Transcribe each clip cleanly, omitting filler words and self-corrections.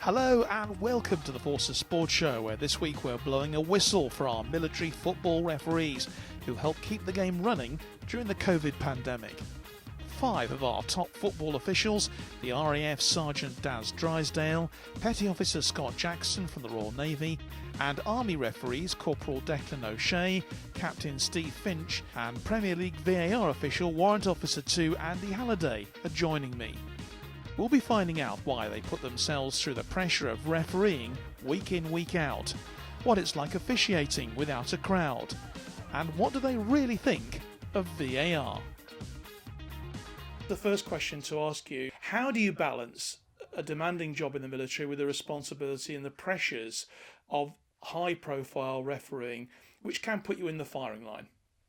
Hello and welcome to the Forces Sports Show, where this week we're blowing a whistle for our military football referees who help keep the game running during the COVID pandemic. 5 of our top football officials, the RAF Sergeant Daz Drysdale, Petty Officer Scott Jackson from the Royal Navy, and Army referees Corporal Declan O'Shea, Captain Steve Finch, and Premier League VAR official Warrant Officer 2 Andy Halliday are joining me. We'll be finding out why they put themselves through the pressure of refereeing week in, week out, what it's like officiating without a crowd, and what do they really think of VAR. The first question to ask you, how do you balance a demanding job in the military with the responsibility and the pressures of high-profile refereeing, which can put you in the firing line?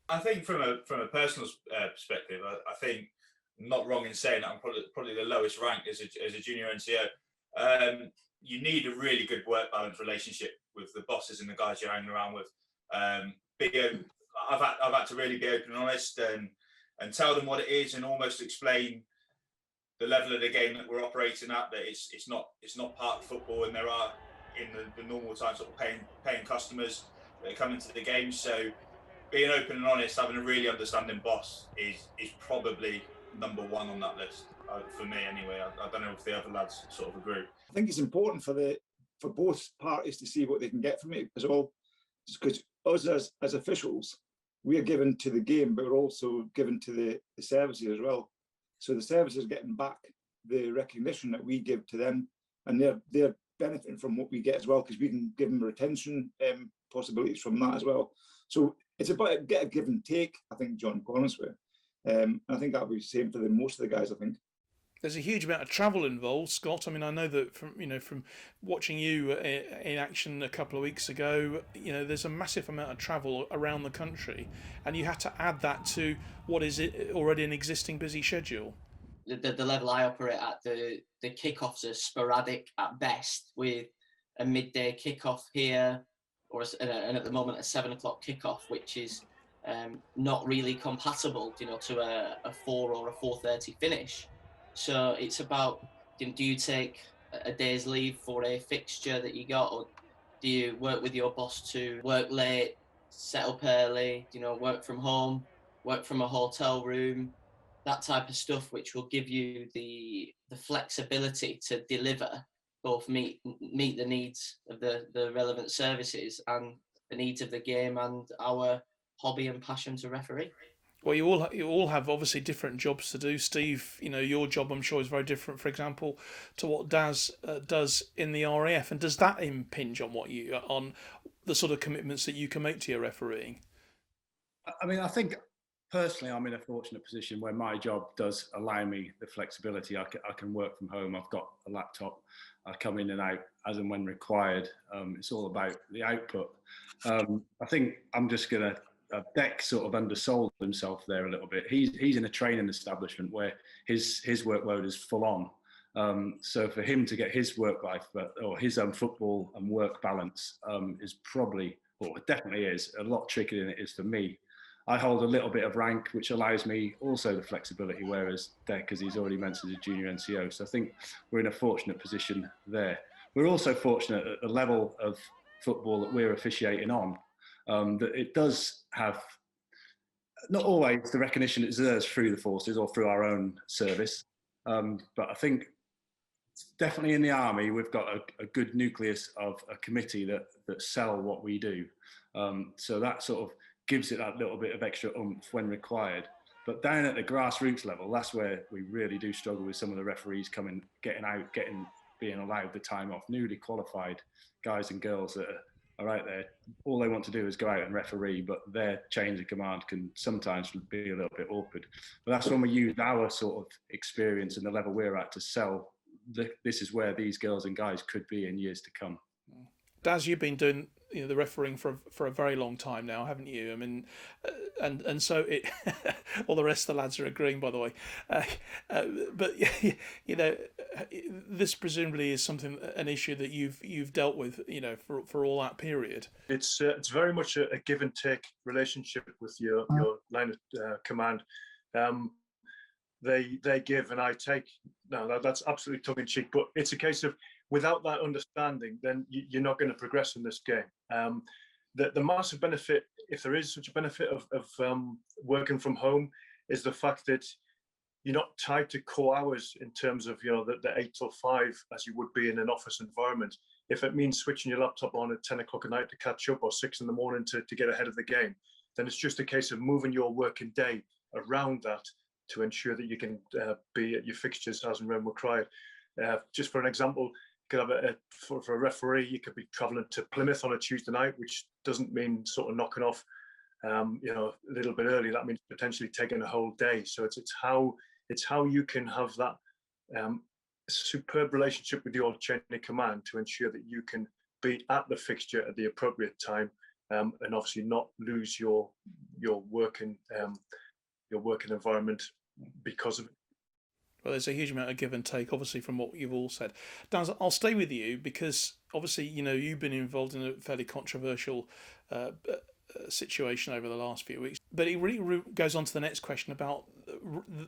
I think from a personal perspective, I think not wrong in saying that I'm probably the lowest rank as a junior NCO. You need a really good work balance relationship with the bosses and the guys you're hanging around with. I've had to really be open and honest and tell them what it is and almost explain the level of the game that we're operating at. That it's not part of football, and there are in the normal time sort of paying customers that come into the game. So being open and honest, having a really understanding boss is probably number one on that list for me anyway. I don't know if the other lads sort of agree. I think it's important for both parties to see what they can get from it as well, because us as officials, we are given to the game, but we're also given to the services as well. So the services are getting back the recognition that we give to them, and they're benefiting from what we get as well, because we can give them retention possibilities from that as well. So it's about a give and take, I think, John, to be honest with you. I think that'll be the same for most of the guys, I think. There's a huge amount of travel involved, Scott. I mean, I know that from watching you in action a couple of weeks ago, there's a massive amount of travel around the country, and you had to add that to what is already an existing busy schedule. The level I operate at, the kickoffs are sporadic at best, with a midday kickoff here, and at the moment a 7 o'clock kickoff, which is not really compatible, to a 4 or a 4:30 finish. So it's about, do you take a day's leave for a fixture that you got, or do you work with your boss to work late, set up early, work from home, work from a hotel room, that type of stuff, which will give you the flexibility to deliver, both meet the needs of the relevant services and the needs of the game and our hobby and passion to referee. Well, you all have obviously different jobs to do. Steve, your job, I'm sure, is very different, for example, to what Daz does in the RAF. And does that impinge on the sort of commitments that you can make to your refereeing? I mean, I think personally, I'm in a fortunate position where my job does allow me the flexibility. I can work from home. I've got a laptop. I come in and out as and when required. It's all about the output. I think I'm just going to Beck sort of undersold himself there a little bit. He's in a training establishment where his workload is full on. So for him to get his work life or his football and work balance is probably, or it definitely is, a lot trickier than it is for me. I hold a little bit of rank, which allows me also the flexibility, whereas Deck, as he's already mentioned, is a junior NCO. So I think we're in a fortunate position there. We're also fortunate at the level of football that we're officiating on, that it does have not always the recognition it deserves through the forces or through our own service. But I think definitely in the army, we've got a good nucleus of a committee that sell what we do. So that sort of gives it that little bit of extra oomph when required. But down at the grassroots level, that's where we really do struggle with some of the referees being allowed the time off. Newly qualified guys and girls that are out there, all they want to do is go out and referee, but their change of command can sometimes be a little bit awkward. But that's when we use our sort of experience and the level we're at to sell. This is where these girls and guys could be in years to come. Daz, you've been doing the refereeing for a very long time now, haven't you? I mean, and so it. All the rest of the lads are agreeing, by the way. But this presumably is an issue that you've dealt with, for all that period. It's very much a give and take relationship with your line of command. they give and I take. No, that's absolutely tongue in cheek. But it's a case of without that understanding, then you're not going to progress in this game. The massive benefit, if there is such a benefit of working from home, is the fact that you're not tied to core hours in terms of the 8 till 5 as you would be in an office environment. If it means switching your laptop on at 10 o'clock at night to catch up or 6 in the morning to get ahead of the game, then it's just a case of moving your working day around that to ensure that you can be at your fixtures as and when required. Just for an example, you could have for a referee, you could be travelling to Plymouth on a Tuesday night, which doesn't mean sort of knocking off a little bit early. That means potentially taking a whole day. So it's how you can have that superb relationship with your chain of command to ensure that you can be at the fixture at the appropriate time, and obviously not lose your working environment because of it. Well, there's a huge amount of give and take, obviously, from what you've all said. Dan, I'll stay with you because, obviously, you've been involved in a fairly controversial situation over the last few weeks. But it really goes on to the next question about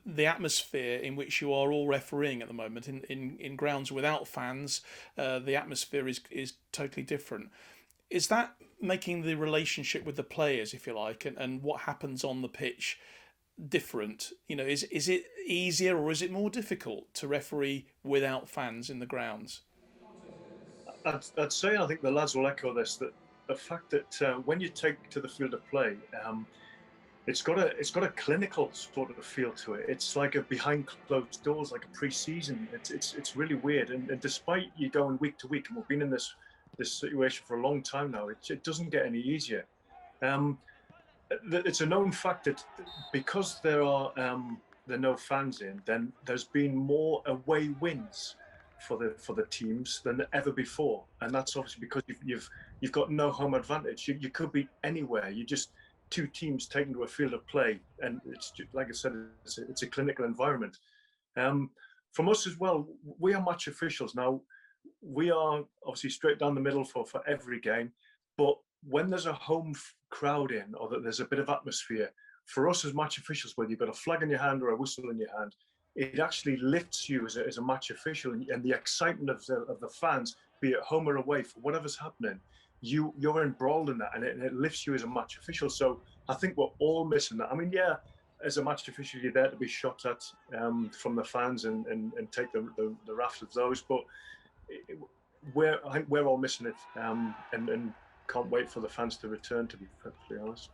the atmosphere in which you are all refereeing at the moment. In grounds without fans, the atmosphere is totally different. Is that making the relationship with the players, if you like, and what happens on the pitch different? Is it easier or is it more difficult to referee without fans in the grounds? I'd say, I think the lads will echo this, that the fact that when you take to the field of play, it's got a clinical sort of feel to it. It's like a behind closed doors, like a pre-season. It's really weird. And despite you going week to week, and we've been in this situation for a long time now, it doesn't get any easier. It's a known fact that because there are no fans in, then there's been more away wins for the teams than ever before, and that's obviously because you've got no home advantage. You could be anywhere. You just two teams taken to a field of play, and it's just, like I said, it's a clinical environment. From us as well, we are match officials now. We are obviously straight down the middle for every game, but when there's a home crowd in or that there's a bit of atmosphere, for us as match officials, whether you've got a flag in your hand or a whistle in your hand, it actually lifts you as a match official, and the excitement of the fans, be it home or away, for whatever's happening, you're embroiled in that, and it lifts you as a match official. So I think we're all missing that. I mean, yeah, as a match official, you're there to be shot at from the fans and take the raft of those, but I think we're all missing it, and can't wait for the fans to return, to be perfectly honest.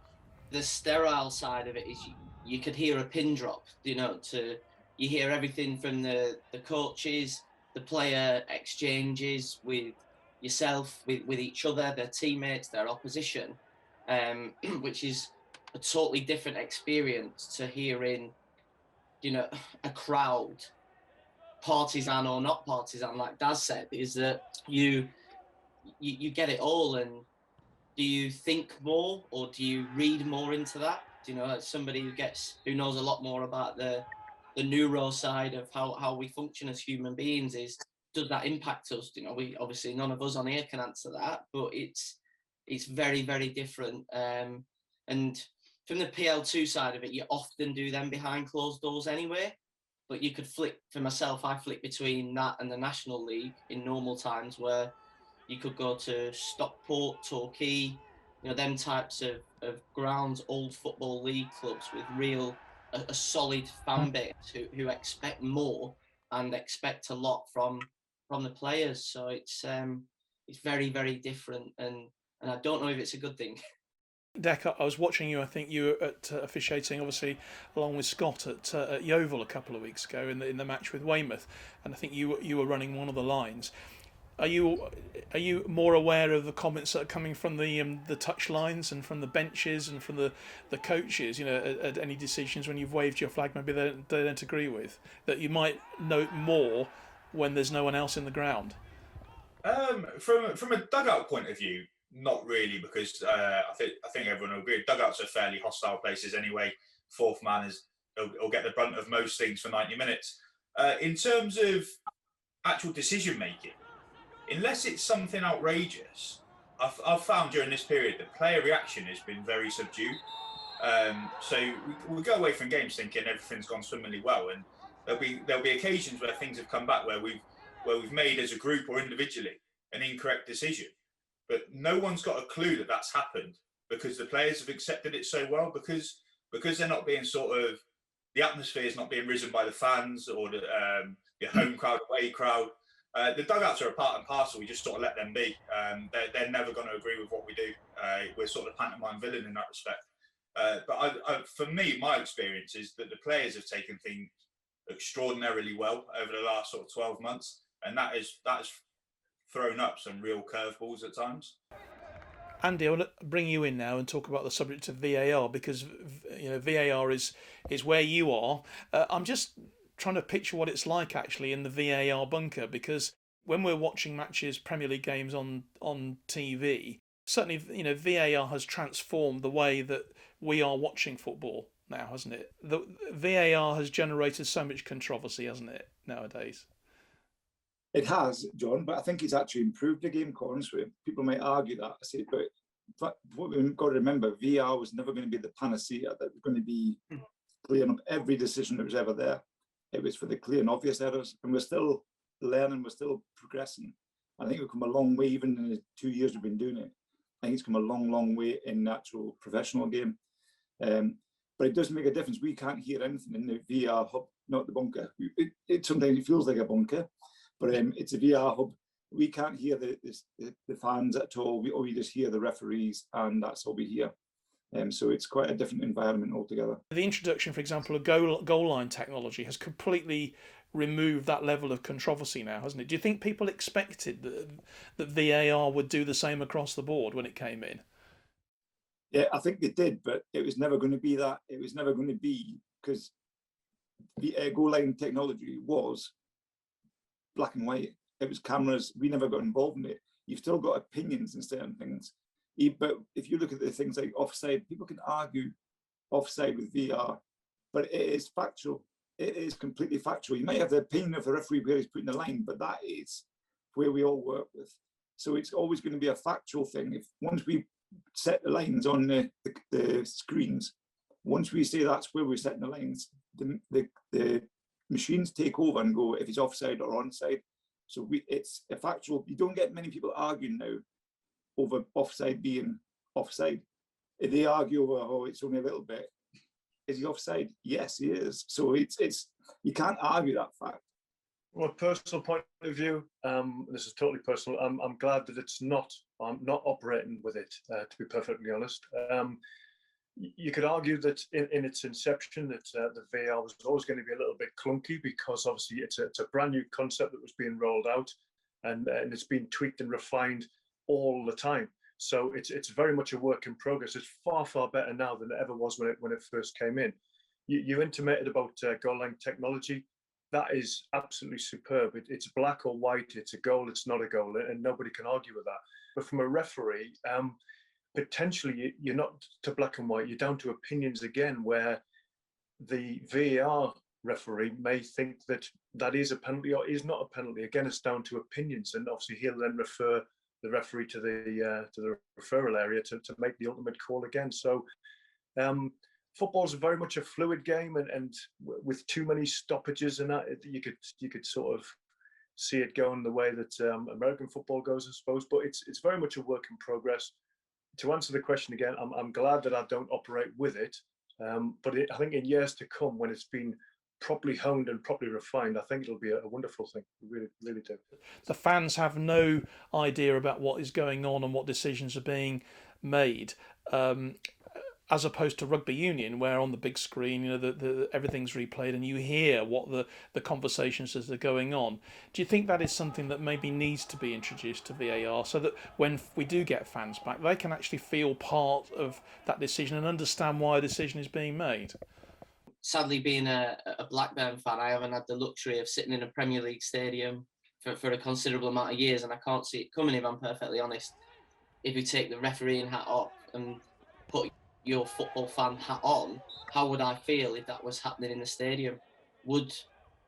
The sterile side of it is you could hear a pin drop, you hear everything from the coaches, the player exchanges with yourself, with each other, their teammates, their opposition, which is a totally different experience to hearing, a crowd, partisan or not partisan, like Daz said, is that you get it all. And do you think more or do you read more into that? As somebody who knows a lot more about the neuro side of how we function as human beings, does that impact us? We obviously, none of us on here can answer that, but it's very, very different. And from the PL2 side of it, you often do them behind closed doors anyway. But you could flick, for myself, I flick between that and the National League in normal times, where you could go to Stockport, Torquay, them types of grounds, old football league clubs with a solid fan base who expect more and expect a lot from the players. So it's very, very different, and I don't know if it's a good thing. Dec, I was watching you. I think you were at officiating, obviously, along with Scott at Yeovil a couple of weeks ago in the match with Weymouth, and I think you were running one of the lines. Are you more aware of the comments that are coming from the touch lines and from the benches and from the coaches? At any decisions when you've waved your flag, maybe they don't agree with, that you might note more when there's no one else in the ground. From a dugout point of view, not really, because I think everyone will agree. Dugouts are fairly hostile places anyway. Fourth man will get the brunt of most things for 90 minutes. In terms of actual decision making, unless it's something outrageous, I've found during this period that player reaction has been very subdued. So we go away from games thinking everything's gone swimmingly well, and there'll be occasions where things have come back where we've made as a group or individually an incorrect decision, but no one's got a clue that that's happened because the players have accepted it so well, because they're not being sort of, the atmosphere is not being risen by the fans or the home crowd, away crowd. The dugouts are a part and parcel. We just sort of let them be. They're never going to agree with what we do. We're sort of pantomime villain in that respect. But for me, my experience is that the players have taken things extraordinarily well over the last sort of 12 months, and that has thrown up some real curveballs at times. Andy, I want to bring you in now and talk about the subject of VAR, because VAR is where you are. I'm just trying to picture what it's like actually in the VAR bunker, because when we're watching matches, Premier League games on TV, certainly VAR has transformed the way that we are watching football now, hasn't it? The VAR has generated so much controversy, hasn't it, nowadays? It has, John, but I think it's actually improved the game, honestly. People might argue that, I say, but what we've got to remember, VR was never going to be the panacea that was going to be clearing up every decision that was ever there. It was for the clear and obvious errors, and we're still learning, we're still progressing. I think we've come a long way, even in the 2 years we've been doing it. I think it's come a long, long way in the actual professional game. But it does make a difference. We can't hear anything in the VR hub, not the bunker. Sometimes it feels like a bunker, but it's a VR hub. We can't hear the fans at all. We just hear the referees, and that's all we hear. So it's quite a different environment altogether. The introduction, for example, of goal line technology has completely removed that level of controversy now, hasn't it? Do you think people expected that VAR would do the same across the board when it came in? Yeah, I think they did, but it was never going to be that. It was never going to be, because the goal line technology was black and white. It was cameras. We never got involved in it. You've still got opinions in certain things. But if you look at the things like offside, people can argue offside with VR, but it is factual. It is completely factual. You might have the opinion of the referee where he's putting the line, but that is where we all work with. So it's always going to be a factual thing. If once we set the lines on the screens, once we say that's where we're setting the lines, the machines take over and go if it's offside or onside. So it's a factual. You don't get many people arguing now over offside being offside. If they argue over, oh, it's only a little bit, is he offside? Yes, he is. So it's you can't argue that fact. From a personal point of view, this is totally personal. I'm glad that I'm not operating with it, to be perfectly honest. You could argue that in its inception that the VAR was always going to be a little bit clunky, because obviously it's a brand new concept that was being rolled out, and it's been tweaked and refined all the time. So it's very much a work in progress. It's far, far better now than it ever was when it first came in. You intimated about goal line technology. That is absolutely superb. It's black or white. It's a goal. It's not a goal, and nobody can argue with that. But from a referee, potentially you're not to black and white. You're down to opinions again, where the VAR referee may think that is a penalty or is not a penalty. Again, it's down to opinions, and obviously he'll then refer the referee to the referral area to make the ultimate call again. So football's very much a fluid game, and with too many stoppages and that, you could sort of see it going the way that American football goes, I suppose. But it's very much a work in progress. To answer the question again, I'm glad that I don't operate with it. But I think in years to come, when it's been properly honed and properly refined, I think it'll be a wonderful thing. We really, really do. The fans have no idea about what is going on and what decisions are being made, as opposed to rugby union, where on the big screen, everything's replayed and you hear what the conversations as they're going on. Do you think that is something that maybe needs to be introduced to VAR, so that when we do get fans back, they can actually feel part of that decision and understand why a decision is being made? Sadly, being a Blackburn fan, I haven't had the luxury of sitting in a Premier League stadium for a considerable amount of years, and I can't see it coming, if I'm perfectly honest. If you take the refereeing hat off and put your football fan hat on, how would I feel if that was happening in the stadium? Would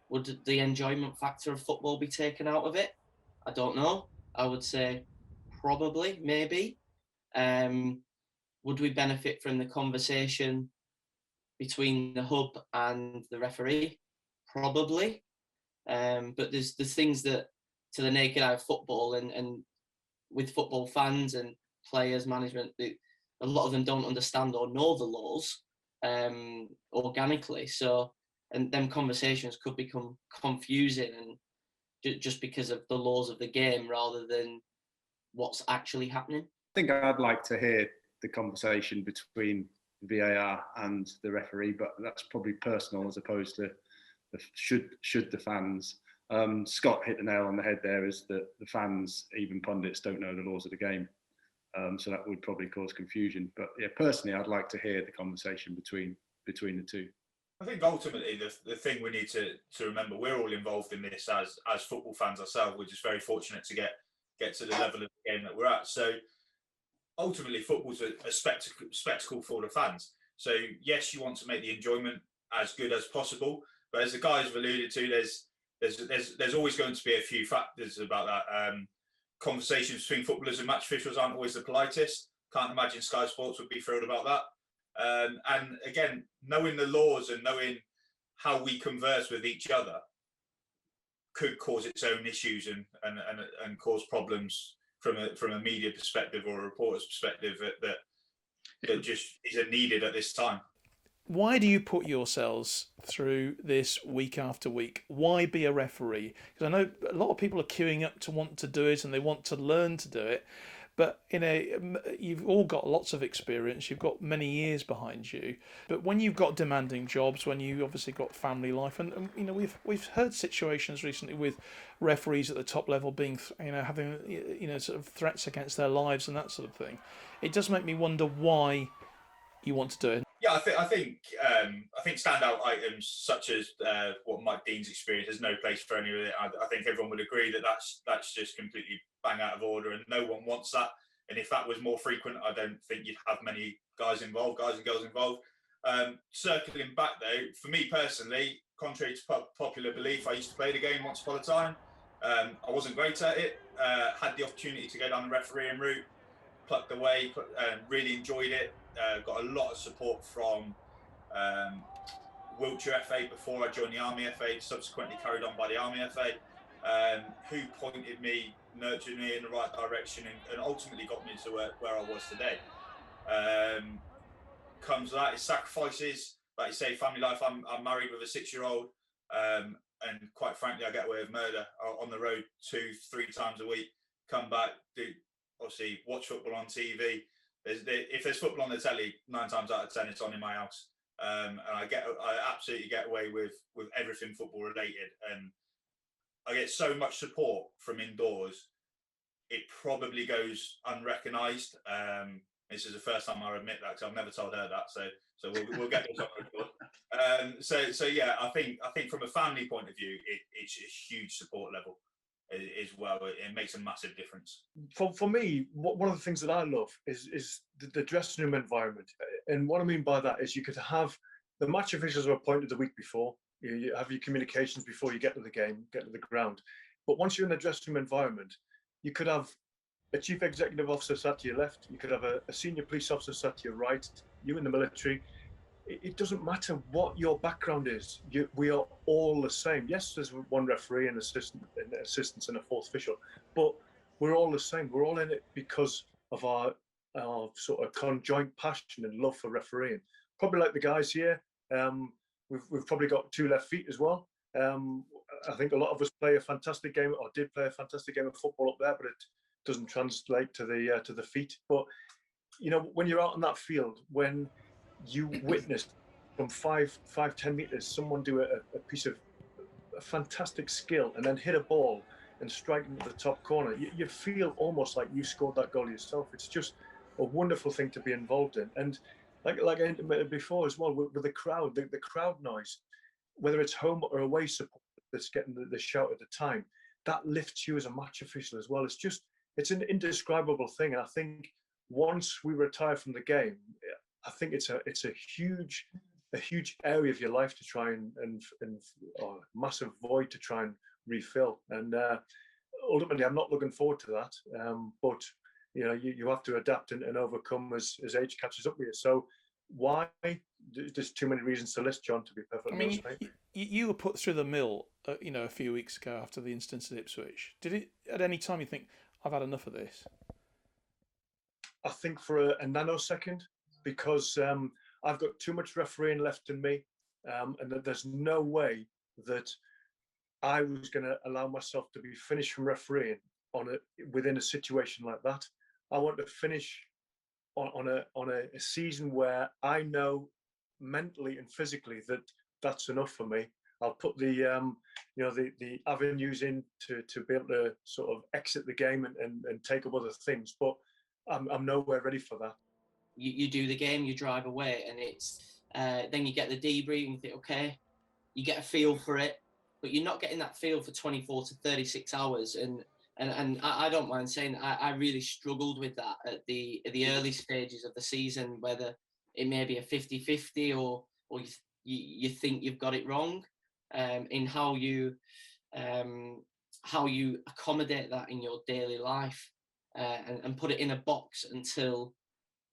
the enjoyment factor of football be taken out of it? I don't know. I would say probably, maybe. Would we benefit from the conversation between the hub and the referee? probably. But there's things that to the naked eye of football and with football fans and players, management, a lot of them don't understand or know the laws organically. So, and them conversations could become confusing and just because of the laws of the game rather than what's actually happening. I think I'd like to hear the conversation between VAR and the referee, but that's probably personal as opposed to should the fans. Scott hit the nail on the head there, is that the fans, even pundits, don't know the laws of the game. So that would probably cause confusion. But yeah, personally, I'd like to hear the conversation between the two. I think ultimately the thing we need to remember, we're all involved in this as football fans ourselves. We're just very fortunate to get to the level of the game that we're at. So ultimately, football's a spectacle for the fans. So yes, you want to make the enjoyment as good as possible, but as the guys have alluded to, there's always going to be a few factors about that. Conversations between footballers and match officials aren't always the politest. Can't imagine Sky Sports would be thrilled about that. And again, knowing the laws and knowing how we converse with each other could cause its own issues and cause problems from a media perspective or a reporter's perspective that just isn't needed at this time. Why do you put yourselves through this week after week? Why be a referee? Because I know a lot of people are queuing up to want to do it and they want to learn to do it. But you've all got lots of experience. You've got many years behind you. But when you've got demanding jobs, when you obviously got family life, and we've heard situations recently with referees at the top level being having sort of threats against their lives and that sort of thing. It does make me wonder why you want to do it. Yeah, I think standout items such as what Mike Dean's experience, there's no place for any of it. I think everyone would agree that that's just completely bang out of order, and no one wants that. And if that was more frequent, I don't think you'd have many guys and girls involved. Circling back though, for me personally, contrary to popular belief, I used to play the game once upon a time. I wasn't great at it. Had the opportunity to go down the refereeing route, plucked away, really enjoyed it. Got a lot of support from Wiltshire FA before I joined the Army FA, subsequently carried on by the Army FA, who pointed me, nurtured me in the right direction and ultimately got me to where I was today. Comes that, it's sacrifices, like you say, family life. I'm married with a 6-year-old, and quite frankly, I get away with murder on the road 2-3 times a week, come back, obviously watch football on TV. If there's football on the telly, 9 times out of 10 it's on in my house, and I absolutely get away with everything football related, and I get so much support from indoors. It probably goes unrecognised. This is the first time I admit that, because I've never told her that. So we'll get this on record. So yeah, I think from a family point of view, it's a huge support level as well. It makes a massive difference. For me, one of the things that I love is the dressing room environment. And what I mean by that is you could have the match officials are appointed the week before. You have your communications before you get to the game, get to the ground. But once you're in the dressing room environment, you could have a chief executive officer sat to your left. You could have a senior police officer sat to your right. You in the military. It doesn't matter what your background is. We are all the same. Yes, there's one referee and assistants and a fourth official, but we're all the same. We're all in it because of our sort of conjoint passion and love for refereeing. Probably like the guys here. We've probably got 2 left feet as well. I think a lot of us play a fantastic game, or did play a fantastic game of football up there, but it doesn't translate to the feet. But when you're out on that field, when you witness from 5-10 meters someone do a piece of a fantastic skill and then hit a ball and strike into the top corner, you feel almost like you scored that goal yourself. It's just a wonderful thing to be involved in. And like I intimated before as well, with the crowd, the crowd noise, whether it's home or away support that's getting the shout at the time, that lifts you as a match official as well. It's an indescribable thing. And I think once we retire from the game, I think it's a huge area of your life to try and or a massive void to try and refill. And ultimately, I'm not looking forward to that. But you have to adapt and overcome as age catches up with you. So Why? There's too many reasons to list, John, to be I perfectly mean, honest, mate. you were put through the mill, a few weeks ago after the instance at Ipswich. Did it at any time you think, I've had enough of this? I think for a nanosecond, because I've got too much refereeing left in me, and that there's no way that I was going to allow myself to be finished from refereeing within a situation like that. I want to finish on a season where I know mentally and physically that that's enough for me. I'll put the the avenues in to be able to sort of exit the game and take up other things, but I'm nowhere ready for that. You do the game, you drive away, and it's then you get the debrief and you think, okay, you get a feel for it, but you're not getting that feel for 24 to 36 hours. And I don't mind saying I really struggled with that at the early stages of the season, whether it may be a 50-50 or you think you've got it wrong in how you accommodate that in your daily life and put it in a box until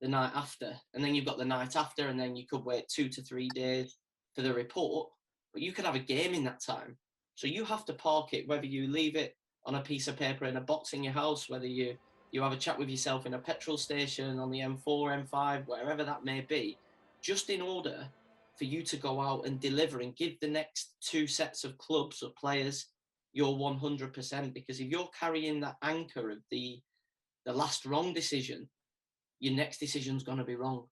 the night after. And then you've got the night after, and then you could wait 2 to 3 days for the report, but you could have a game in that time. So you have to park it, whether you leave it on a piece of paper in a box in your house, whether you have a chat with yourself in a petrol station, on the M4, M5, wherever that may be, just in order for you to go out and deliver and give the next 2 sets of clubs or players your 100%. Because if you're carrying that anchor of the last wrong decision, your next decision's going to be wrong.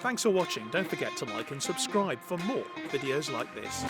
Thanks for watching. Don't forget to like and subscribe for more videos like this.